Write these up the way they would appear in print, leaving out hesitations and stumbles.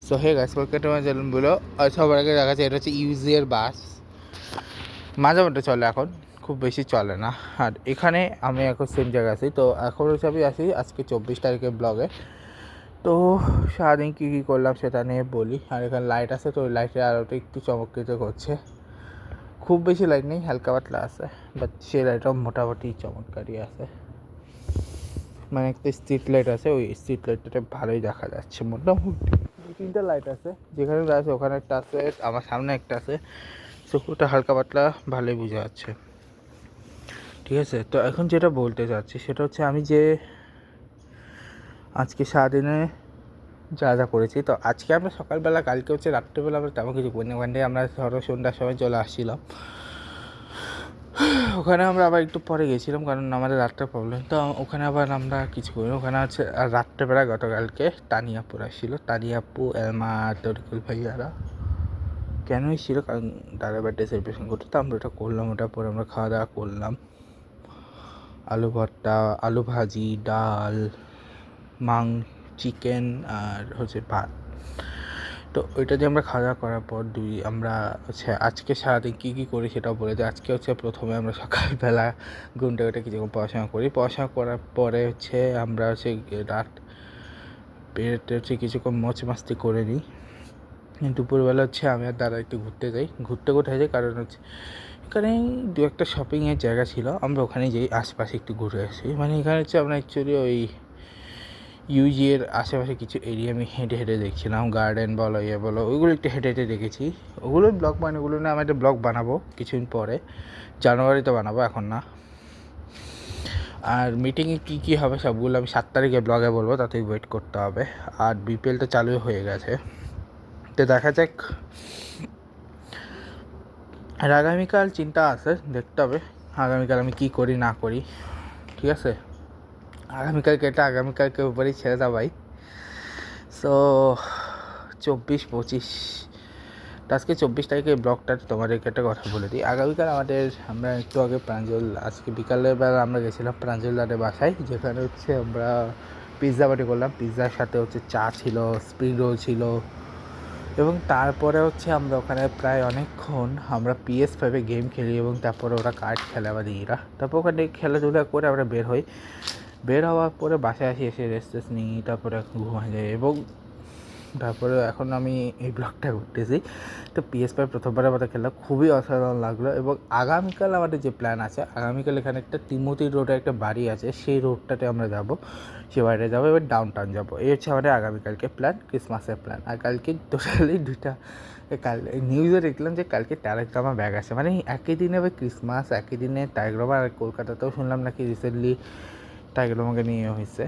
So hey guys, welcome to my channel বলো। আর সবার আগে দেখা যাচ্ছে এটা হচ্ছে ইউজিএর বাস, মাঝে মধ্যে চলে, এখন খুব বেশি চলে না। আর এখানে আমি এখন সেম জায়গায় আছি। তো এখন হচ্ছে আমি আসি আজকে 24 তারিখের ব্লগে। তো সারাদিন কী কী করলাম সেটা নিয়ে বলি। আর এখানে লাইট আছে, তো ওই লাইটের আলোটা একটু চমৎকৃত করছে। খুব বেশি লাইট নেই, হালকা পাতলা আছে, বাট সেই লাইটটাও মোটামুটি চমৎকারই আছে। মানে একটা স্ট্রিট লাইট আছে, ওই স্ট্রিট লাইটটা ভালোই দেখা যাচ্ছে। মোটামুটি 2-3টা লাইট আছে, যেখানে আছে ওখানে একটা আছে, আমার সামনে একটা আছে। চোখটা হালকা পাতলা ভালোই বোঝা যাচ্ছে, ঠিক আছে। তো এখন যেটা বলতে চাচ্ছি সেটা হচ্ছে আমি যে আজকে সারাদিনে যা যা করেছি। তো আজকে আমরা সকালবেলা, কালকে হচ্ছে রাত্রেবেলা আমরা তেমন কিছু করিনি। ওখান থেকে আমরা ধরো সন্ধ্যার সময় চলে আসছিলাম। ওখানে আমরা আবার একটু পরে গেছিলাম, কারণ আমাদের রাতটা প্রবলেম। তো ওখানে আবার আমরা কিছু করি, ওখানে আছে। আর রাত্রেবেলা গতকালকে তানিয়াপুর আসছিল, তানিয়াপু, এলমা, তরিকুল ভাইয়ারা কেনই ছিল, কারণ দাদা বার্থডে সেলিব্রেশন করতে। তো আমরা ওটা করলাম, ওটা পরে আমরা খাওয়া দাওয়া করলাম। আলু ভর্তা, আলু ভাজি, ডাল, চিকেন আর হচ্ছে ভাত। তো ওইটা দিয়ে আমরা খাওয়া দাওয়া করার পর আমরা হচ্ছে আজকে সারাদিন কী কী করি সেটাও বলে দিই। আজকে হচ্ছে প্রথমে আমরা সকালবেলা ঘুম থেকে উঠে কিছুক্ষণ পড়াশোনা করি। পড়াশোনা করার পরে হচ্ছে আমরা হচ্ছে রাত বেরোতে হচ্ছে কিছুক্ষণ মচ মাস্তি করে নিই। দুপুরবেলা হচ্ছে আমি আর দাদা একটু ঘুরতে যাই। ঘুরতে কোথায় যাই, কারণ হচ্ছে এখানে দু একটা শপিংয়ের জায়গা ছিল, আমরা ওখানে যাই, আশপাশে একটু ঘুরে আসি। মানে এখানে হচ্ছে আমরা অ্যাকচুয়ালি ওই ইউজিএর আশেপাশে কিছু এরিয়া আমি হেঁটে হেঁটে দেখছিলাম, গার্ডেন বলো ইয়ে বলো, ওইগুলো একটু হেঁটে হেঁটে দেখেছি। ওগুলোর ব্লগ মানে ওগুলো না, আমি একটা ব্লগ বানাবো কিছুদিন পরে, জানুয়ারিতে বানাবো, এখন না। আর মিটিংয়ে কী কী হবে সবগুলো আমি 7 তারিখে ব্লগে বলবো, তাতেই ওয়েট করতে হবে। আর বিপিএল তো চালু হয়ে গেছে, তো দেখা যাক। আর আগামীকাল চিন্তা আছে, দেখতে হবে আগামীকাল আমি কী করি না করি, ঠিক আছে। আগামীকালকে উপরেই ছেড়ে দাও ভাই। সো 24-25 আজকে 24 তারিখে ব্লগটা তোমাদেরকে একটা কথা বলে দিই। আগামীকাল আমরা একটু আগে আজকে বিকালের বেলা আমরা গেছিলাম প্রাঞ্জলদারের বাসায়, যেখানে হচ্ছে আমরা পিৎজা পার্টি করলাম। পিৎজার সাথে হচ্ছে চা ছিল, স্প্রিং রোল ছিল, এবং তারপরে হচ্ছে আমরা ওখানে প্রায় অনেকক্ষণ আমরা PS5-এ গেম খেলি, এবং তারপরে ওরা কার্ড খেলে আমাদের এরা। তারপর ওখানে খেলাধুলা করে আমরা বের হওয়ার পরে বাসায় এসে রেস্ট নিই, তারপরে ঘুমাই যাই। এবং তারপরে এখন আমি এই ব্লগটা করতেছি। তো PS5 প্রথমবারের মতো খেললাম, খুবই অসাধারণ লাগলো। এবং আগামীকাল আমাদের যে প্ল্যান আছে, আগামীকাল এখানে একটা তিমতি রোডে একটা বাড়ি আছে, সেই রোডটাতে আমরা যাবো, সে বাড়িতে যাবো, এবার ডাউন যাবো। এই হচ্ছে আমাদের আগামীকালকে প্ল্যান, ক্রিসমাসের প্ল্যান। আর কালকে টোটালি কাল নিউজে দেখলাম যে কালকে টারেকরামা ব্যাগ আছে। মানে একই দিনে ভাই ক্রিসমাস, একই দিনে টারেকরামা। আর কলকাতাতেও শুনলাম নাকি রিসেন্টলি টাইগারমাকে নিয়ে হয়েছে।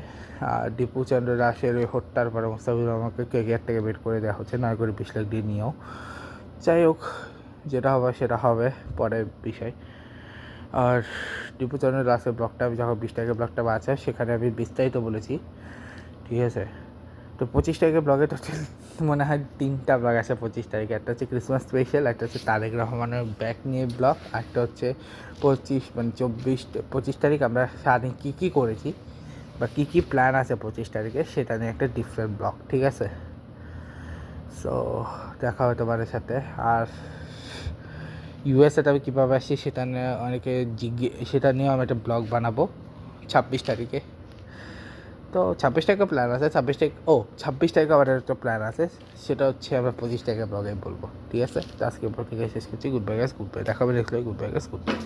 আর দীপু চন্দ্র দাসের ওই হত্যার পরে মোস্তাফিজুর রহমানকে কেকেআর থেকে বের করে দেওয়া হচ্ছে 9 কোটি 20 লাখ দিয়ে নিয়েও। যাই হোক, যেটা হবে সেটা হবে, পরের বিষয়। আর দীপু চন্দ্র দাসের ব্লগটা আমি যখন 20 তারিখের ব্লগটা আছে, সেখানে আমি বিস্তারিত বলেছি, ঠিক আছে। তো 25 তারিখের ব্লগে তো মনে হয় 3টা ব্লগ আছে 25 তারিখে। একটা হচ্ছে ক্রিসমাস স্পেশাল, একটা হচ্ছে তারেক রহমানের ব্যাক নিয়ে ব্লগ, একটা হচ্ছে 25 তারিখ আমরা সারাদিন কী কী করেছি বা কী কী প্ল্যান আছে 25 তারিখে, সেটা নিয়ে একটা ডিফারেন্ট ব্লগ, ঠিক আছে। সো দেখা হয় তোমাদের সাথে। আর ইউএসএতে আমি কীভাবে আসছি সেটা নিয়ে সেটা নিয়েও আমি একটা ব্লগ বানাবো 26 তারিখে। তো 26 তারিখে প্ল্যান আছে, 26 তারিখে আমাদের একটা প্ল্যান আছে, সেটা হচ্ছে আমরা 25 তারিখে ব্লগে বলবো, ঠিক আছে। তো আজকে ব্লগ থেকে শেষ করছি। Good bye guys, good bye, দেখা হবে নেক্সট ব্লগে। Good bye guys, good bye.